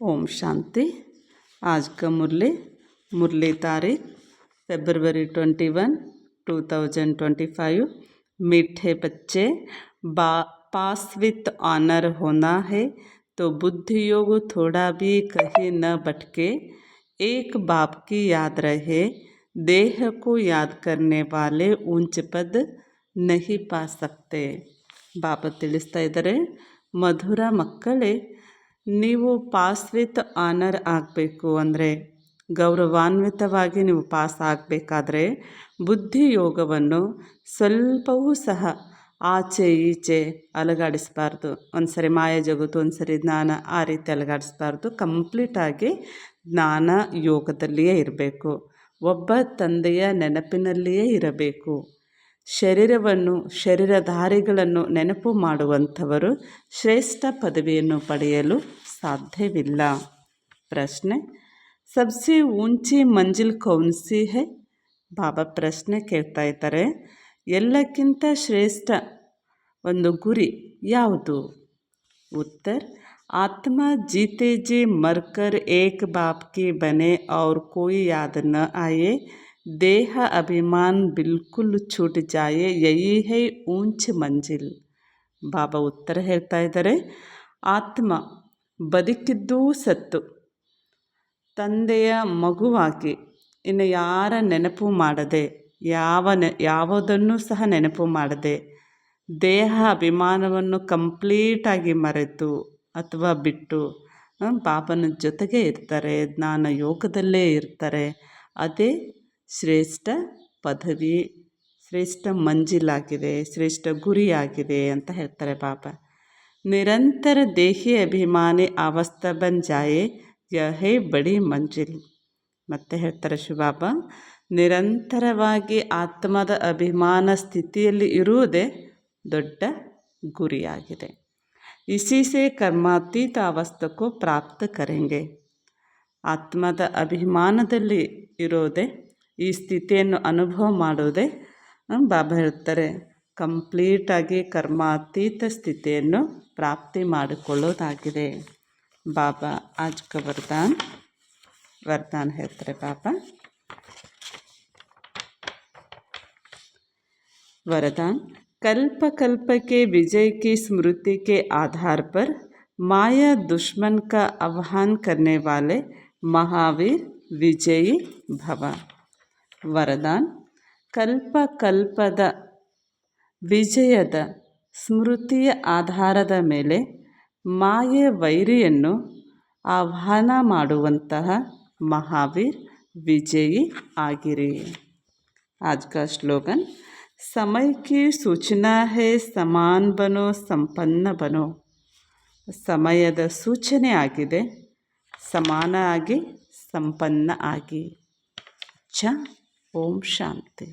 ओम शांति। आज का मुरली तारीख फरवरी 21, 2025। मीठे बच्चे, पास विथ ऑनर होना है तो बुद्धि योग थोड़ा भी कहीं न भटके। एक बाप की याद रहे, देह को याद करने वाले ऊंच पद नहीं पा सकते। ಬಾಬಾ ತಿಳಿಸ್ತಾ ಇದ್ದಾರೆ, ಮಧುರ ಮಕ್ಕಳೇ, ನೀವು ಪಾಸ್ ವಿತ್ ಆನರ್ ಆಗಬೇಕು ಅಂದರೆ, ಗೌರವಾನ್ವಿತವಾಗಿ ನೀವು ಪಾಸ್ ಆಗಬೇಕಾದ್ರೆ ಬುದ್ಧಿ ಯೋಗವನ್ನು ಸ್ವಲ್ಪವೂ ಸಹ ಆಚೆ ಈಚೆ ಅಲಗಾಡಿಸಬಾರ್ದು. ಒಂದು ಸರಿ ಮಾಯ ಜಗತ್ತು, ಒಂದು ಸರಿ ಜ್ಞಾನ, ಆ ರೀತಿ ಅಲಗಾಡಿಸಬಾರ್ದು. ಕಂಪ್ಲೀಟಾಗಿ ಜ್ಞಾನ ಯೋಗದಲ್ಲಿಯೇ ಇರಬೇಕು. ಒಬ್ಬ ತಂದೆಯ ನೆನಪಿನಲ್ಲಿಯೇ ಇರಬೇಕು. ಶರೀರವನ್ನು, ಶರೀರಧಾರಿಗಳನ್ನು ನೆನಪು ಮಾಡುವಂಥವರು ಶ್ರೇಷ್ಠ ಪದವಿಯನ್ನು ಪಡೆಯಲು ಸಾಧ್ಯವಿಲ್ಲ. ಪ್ರಶ್ನೆ, ಸಬ್ಸೆ ಊಂಚಿ ಮಂಜಿಲ್ ಕೌನ್ಸಿ ಹೈ? ಬಾಬಾ ಪ್ರಶ್ನೆ ಕೇಳ್ತಾ ಇದ್ದಾರೆ, ಎಲ್ಲಕ್ಕಿಂತ ಶ್ರೇಷ್ಠ ಒಂದು ಗುರಿ ಯಾವುದು? ಉತ್ತರ, ಆತ್ಮ जीते जी मरकर एक बाप की बने और कोई याद न आए, देह अभिमान बिल्कुल छूट जाए, यही है ऊंच मंजिल. ಬಾಬಾ ಉತ್ತರ ಹೇಳ್ತಾ ಇದ್ದಾರೆ, ಆತ್ಮ ಬದುಕಿದ್ದೂ ಸತ್ತು ತಂದೆಯ ಮಗುವಾಗಿ ಇನ್ನು ಯಾರ ನೆನಪು ಮಾಡದೆ, ಯಾವುದನ್ನು ಸಹ ನೆನಪು ಮಾಡದೆ, ದೇಹ ಅಭಿಮಾನವನ್ನು ಕಂಪ್ಲೀಟಾಗಿ ಮರೆತು ಅಥವಾ ಬಿಟ್ಟು ಬಾಬನ ಜೊತೆಗೆ ಇರ್ತಾರೆ, ಜ್ಞಾನ ಯೋಗದಲ್ಲೇ ಇರ್ತಾರೆ. ಅದೇ ಶ್ರೇಷ್ಠ ಪದವಿ, ಶ್ರೇಷ್ಠ ಮಂಜಿಲಾಗಿದೆ, ಶ್ರೇಷ್ಠ ಗುರಿಯಾಗಿದೆ ಅಂತ ಹೇಳ್ತಾರೆ ಬಾಬಾ. ನಿರಂತರ ದೇಹಿ ಅಭಿಮಾನಿ ಅವಸ್ಥೆ ಬನ್ ಜಾಯೆ, ಯಹೇ ಬಡಿ ಮಂಜಿಲ್. ಮತ್ತೆ ಹೇಳ್ತಾರೆ ಶಿವಬಾಬಾ, ನಿರಂತರವಾಗಿ ಆತ್ಮದ ಅಭಿಮಾನ ಸ್ಥಿತಿಯಲ್ಲಿ ಇರುವುದೇ ದೊಡ್ಡ ಗುರಿಯಾಗಿದೆ. ಇಸಿ ಸೇ ಕರ್ಮಾತೀತ ಅವಸ್ಥೆಗೂ ಪ್ರಾಪ್ತ ಕರೆಂಗೆ. ಆತ್ಮದ ಅಭಿಮಾನದಲ್ಲಿ ಇರೋದೇ, ಈ ಸ್ಥಿತಿಯನ್ನು ಅನುಭವ ಮಾಡೋದೇ ಬಾಬಾ ಹೇಳ್ತಾರೆ ಕಂಪ್ಲೀಟಾಗಿ ಕರ್ಮಾತೀತ ಸ್ಥಿತಿಯನ್ನು ಪ್ರಾಪ್ತಿ ಮಾಡಿಕೊಳ್ಳೋದಾಗಿದೆ. ಬಾಬಾ ಆಜ್ ಕ ವರದಾನ ಹೇಳ್ತಾರೆ ಬಾಬಾ. वरदान, कल्प कल्प के विजय की स्मृति के आधार पर माया दुश्मन का आह्वान करने वाले महावीर विजयी भव. वरदान, ಕಲ್ಪ ಕಲ್ಪದ ವಿಜಯದ ಸ್ಮೃತಿಯ ಆಧಾರದ ಮೇಲೆ ಮಾಯೆ ವೈರಿಯನ್ನು ಆಹ್ವಾನ ಮಾಡುವಂತಹ ಮಹಾವೀರ್ ವಿಜಯಿ ಆಗಿರಿ. आज का स्लोगन, समय की सूचना है समान बनो ಸಂಪನ್ನ ಬನೋ. ಸಮಯದ ಸೂಚನೆ ಆಗಿದೆ, ಸಮಾನ ಆಗಿ ಸಂಪನ್ನ ಆಗಿ. ಓಂ ಶಾಂತಿ.